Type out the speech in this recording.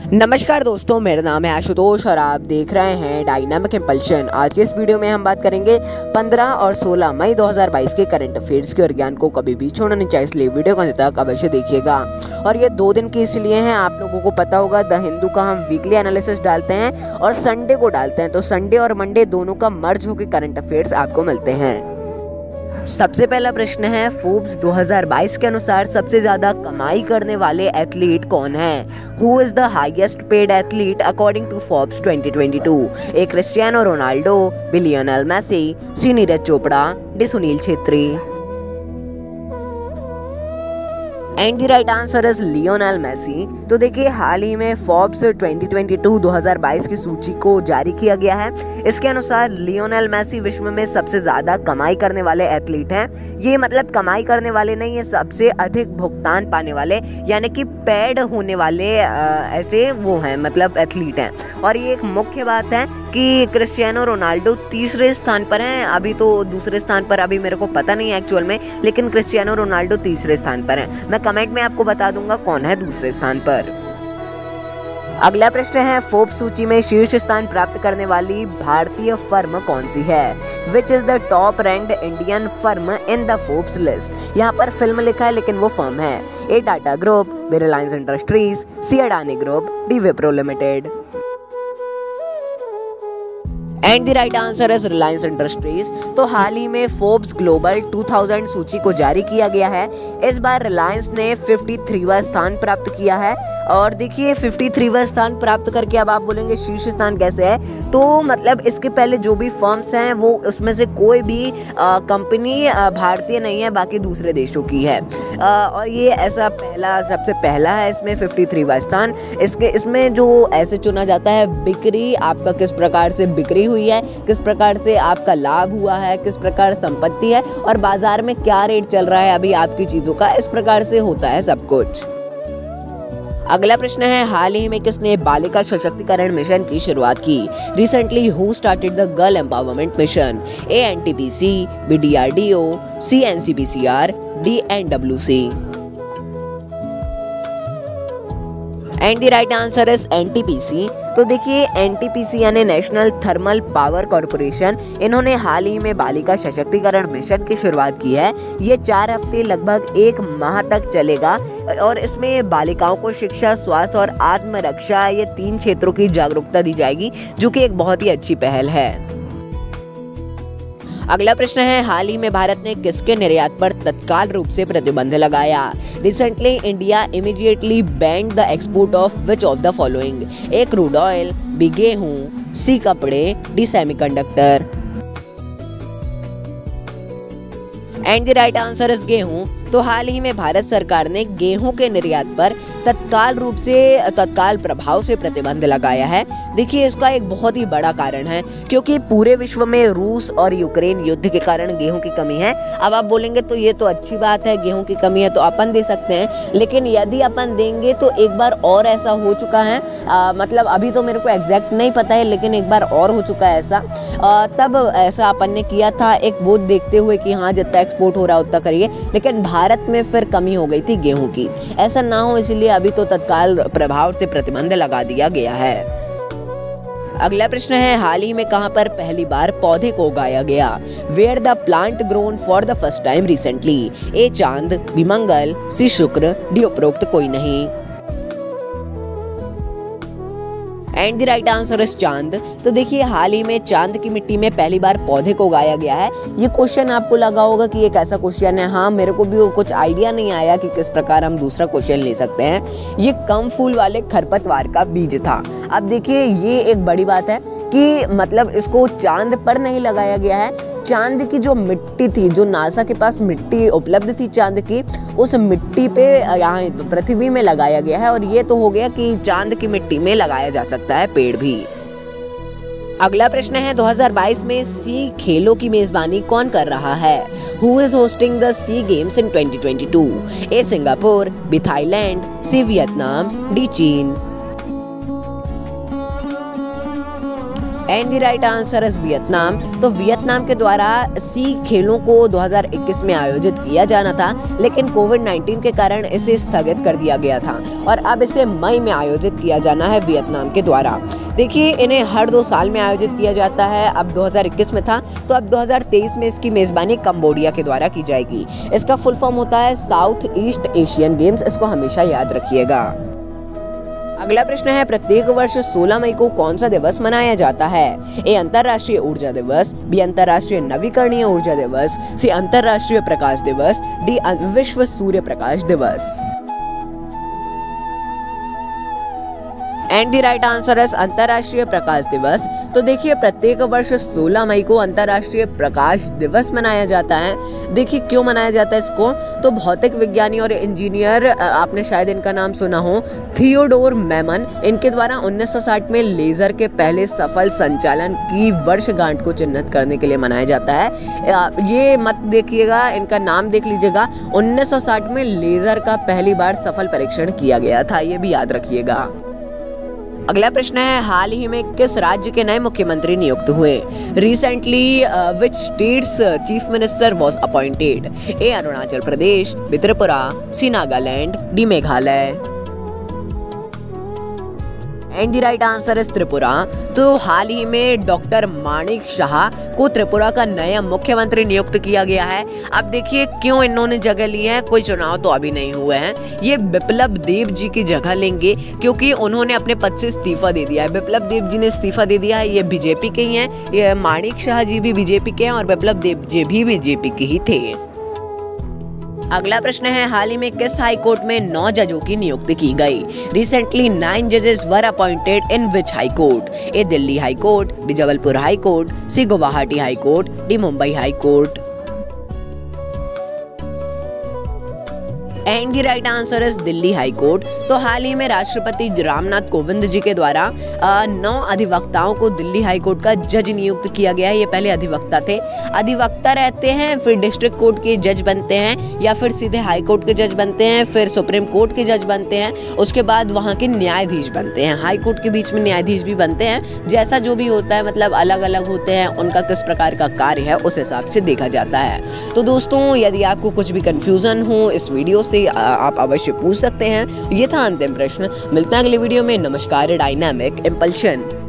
नमस्कार दोस्तों, मेरा नाम है आशुतोष और आप देख रहे हैं डायनामिक इम्पल्शन। आज के इस वीडियो में हम बात करेंगे 15 और 16 मई 2022 के करंट अफेयर्स के और ज्ञान को कभी भी छोड़ना नहीं चाहिए, इसलिए वीडियो को अंत तक अवश्य देखिएगा। और ये 2 दिन के इसलिए हैं, आप लोगों को पता होगा द हिंदू का हम वीकली एनालिसिस डालते हैं और संडे को डालते हैं, तो संडे और मंडे दोनों का मर्ज होकर करंट अफेयर्स आपको मिलते हैं। सबसे पहला प्रश्न है, फोर्ब्स 2022 के अनुसार सबसे ज्यादा कमाई करने वाले एथलीट कौन है? Who is the highest paid athlete according to Forbes 2022? A Cristiano Ronaldo, B Lionel Messi, C Neeraj Chopra, D Sunil Chhetri. And the right answer is Lionel Messi. तो देखिए, हाल ही में फोर्ब्स 2022 की सूची को जारी किया गया है। इसके अनुसार लियोनेल मेसी विश्व में सबसे ज्यादा कमाई करने वाले एथलीट हैं। ये मतलब कमाई करने वाले नहीं, ये सबसे अधिक भुगतान पाने वाले यानी कि पेड होने वाले ऐसे वो हैं, मतलब एथलीट हैं। और ये एक मुख्य बात है कि क्रिस्टियानो रोनाल्डो तीसरे स्थान पर हैं। अभी तो दूसरे स्थान पर अभी मेरे को पता नहीं है एक्चुअल में, लेकिन क्रिस्टियानो रोनाल्डो तीसरे स्थान पर हैं। मैं कमेंट में आपको बता दूंगा कौन है दूसरे स्थान पर। अगला प्रश्न है, फोर्ब्स सूची में शीर्ष स्थान प्राप्त करने वाली भारतीय फर्म कौन सी है? Which is the top ranked Indian firm in the Forbes list? यहाँ पर फिल्म लिखा है लेकिन वो फर्म है। A Tata group, B Reliance Industries, C Adani group, D Wipro limited. And the right answer is Reliance Industries. तो हाल ही में फोर्ब्स ग्लोबल 2000 सूची को जारी किया गया है। इस बार रिलायंस ने 53वां स्थान प्राप्त किया है। और देखिए, 53वां स्थान प्राप्त करके अब आप बोलेंगे शीर्ष स्थान कैसे है, तो मतलब इसके पहले जो भी फर्म्स हैं वो उसमें से कोई भी कंपनी भारतीय नहीं है, बाकी दूसरे देशों की है। और ये ऐसा सबसे पहला है इसमें 53वां स्थान। इसमें जो ऐसे चुना जाता है, बिक्री आपका किस प्रकार से बिक्री हुई है, किस प्रकार से आपका लाभ हुआ है, किस प्रकार संपत्ति है और बाजार में क्या रेट चल रहा है अभी आपकी चीजों का, इस प्रकार से होता है सब कुछ। अगला प्रश्न है, हाल ही में किसने बालिका सशक्तिकरण मिशन की शुरुआत की? Recently who started the girl empowerment mission? A NTPC, B DRDO, C NCPCR, D NWC. And the right answer is NTPC. तो देखिए, एनटीपीसी यानी नेशनल थर्मल पावर कॉर्पोरेशन, इन्होंने हाल ही में बालिका सशक्तिकरण मिशन की शुरुआत की है। ये 4 हफ्ते लगभग 1 माह तक चलेगा और इसमें बालिकाओं को शिक्षा, स्वास्थ्य और आत्मरक्षा, ये 3 क्षेत्रों की जागरूकता दी जाएगी, जो कि एक बहुत ही अच्छी पहल है। अगला प्रश्न है, हाल ही में भारत ने किसके निर्यात पर तत्काल रूप से प्रतिबंध लगाया? Recently India immediately banned the export of which of the following? A crude oil, B gehun, C kapde, D semiconductor. And the right answer is gehun. तो हाल ही में भारत सरकार ने गेहूं के निर्यात पर तत्काल प्रभाव से प्रतिबंध लगाया है। देखिए, इसका एक बहुत ही बड़ा कारण है क्योंकि पूरे विश्व में रूस और यूक्रेन युद्ध के कारण गेहूं की कमी है। अब आप बोलेंगे तो ये तो अच्छी बात है, गेहूं की कमी है तो अपन दे सकते हैं, लेकिन यदि अपन देंगे तो एक बार और ऐसा हो चुका है, मतलब अभी तो मेरे को एग्जैक्ट नहीं पता है, लेकिन एक बार और हो चुका है ऐसा। तब ऐसा अपन ने किया था, एक वो देखते हुए कि हाँ जितना एक्सपोर्ट हो रहा है उतना करिए, लेकिन भारत में फिर कमी हो गई थी गेहूं की। ऐसा ना हो इसलिए अभी तो तत्काल प्रभाव से प्रतिबंध लगा दिया गया है। अगला प्रश्न है, हाल ही में कहां पर पहली बार पौधे को उगाया गया? Where the plant grown for the first time recently? A चांद, बी मंगल, सी शुक्र, डी उपरोक्त कोई नहीं। And the right answer is चांद। तो देखिए, हाल ही में चांद की मिट्टी में पहली बार पौधे को उगाया गया है। ये क्वेश्चन आपको लगा होगा कि ये कैसा क्वेश्चन है। हाँ, मेरे को भी कुछ आइडिया नहीं आया कि किस प्रकार हम दूसरा क्वेश्चन ले सकते हैं। ये कम फूल वाले खरपतवार का बीज था। अब देखिए, ये एक बड़ी बात है कि मतलब इसको चांद पर नहीं लगाया गया है। चांद की जो मिट्टी थी, जो नासा के पास मिट्टी उपलब्ध थी चांद की, उस मिट्टी पे यहाँ पृथ्वी में लगाया गया है। और ये तो हो गया कि चांद की मिट्टी में लगाया जा सकता है पेड़ भी। अगला प्रश्न है, 2022 में सी खेलों की मेजबानी कौन कर रहा है? Who is hosting the sea games in 2022? A Singapore, B Thailand, C Vietnam, D चीन। And the right answer is Vietnam. तो वियतनाम के द्वारा सी खेलों को 2021 में आयोजित किया जाना था, लेकिन कोविड-19 के कारण इसे स्थगित कर दिया गया था और अब इसे मई में आयोजित किया जाना है वियतनाम के द्वारा। देखिए, इन्हें हर 2 साल में आयोजित किया जाता है। अब 2021 में था, तो अब 2023 में इसकी मेजबानी कंबोडिया के द्वारा की जाएगी। इसका फुल फॉर्म होता है साउथ ईस्ट एशियन गेम्स। इसको हमेशा याद रखिएगा। अगला प्रश्न है, प्रत्येक वर्ष 16 मई को कौन सा दिवस मनाया जाता है? ए अंतर्राष्ट्रीय ऊर्जा दिवस, बी अंतर्राष्ट्रीय नवीकरणीय ऊर्जा दिवस, सी अंतर्राष्ट्रीय प्रकाश दिवस, डी विश्व सूर्य प्रकाश दिवस। एंड द राइट आंसर है अंतर्राष्ट्रीय प्रकाश दिवस। तो देखिए, प्रत्येक वर्ष 16 मई को अंतर्राष्ट्रीय प्रकाश दिवस मनाया जाता है। देखिए, क्यों मनाया जाता है इसको? तो भौतिक विज्ञानी और इंजीनियर, आपने शायद इनका नाम सुना हो, थियोडोर मैमन, इनके द्वारा 1960 में लेजर के पहले सफल संचालन की वर्षगांठ को चिन्हित करने के लिए मनाया जाता है। ये मत देखिएगा, इनका नाम देख लीजिएगा। 1960 में लेजर का पहली बार सफल परीक्षण किया गया था, ये भी याद रखिएगा। अगला प्रश्न है, हाल ही में किस राज्य के नए मुख्यमंत्री नियुक्त हुए? Recently which state's chief minister was appointed? A Arunachal Pradesh, B Tripura, C Nagaland, D Meghalaya. And the right answer is Tripura. तो हाल ही में डॉक्टर माणिक शाह को त्रिपुरा का नया मुख्यमंत्री नियुक्त किया गया है। अब देखिए, क्यों इन्होंने जगह ली है? कोई चुनाव तो अभी नहीं हुए हैं। ये बिप्लब देब जी की जगह लेंगे, क्योंकि उन्होंने अपने पद से इस्तीफा दे दिया है। बिप्लब देब जी ने इस्तीफा दे दिया है। ये बीजेपी के ही हैं। ये माणिक शाह जी भी बीजेपी के हैं और बिप्लब देब जी भी बीजेपी के ही थे। अगला प्रश्न है, हाल ही में किस हाई कोर्ट में 9 जजों की नियुक्ति की गई? रिसेंटली 9 जजेस were appointed in which high court? A Delhi high court, B Jabalpur high court, C Guwahati high court, D Mumbai high court. And the right answer is Delhi high court. तो हाल ही में राष्ट्रपति रामनाथ कोविंद जी के द्वारा 9 अधिवक्ताओं को दिल्ली हाई कोर्ट का जज नियुक्त किया गया है। ये पहले अधिवक्ता थे। अधिवक्ता रहते हैं, फिर डिस्ट्रिक्ट कोर्ट के जज बनते हैं, या फिर सीधे हाई कोर्ट के जज बनते हैं, फिर सुप्रीम कोर्ट के जज बनते हैं, उसके बाद वहाँ के न्यायाधीश बनते हैं। हाई कोर्ट के बीच में न्यायाधीश भी बनते हैं। जैसा जो भी होता है, मतलब अलग अलग होते हैं, उनका किस प्रकार का कार्य है उस हिसाब से देखा जाता है। तो दोस्तों, यदि आपको कुछ भी कंफ्यूजन हो इस वीडियो से, आप अवश्य पूछ सकते हैं। ये था अंतिम प्रश्न। मिलते हैं अगले वीडियो में। नमस्कार। Dynamic impulsion.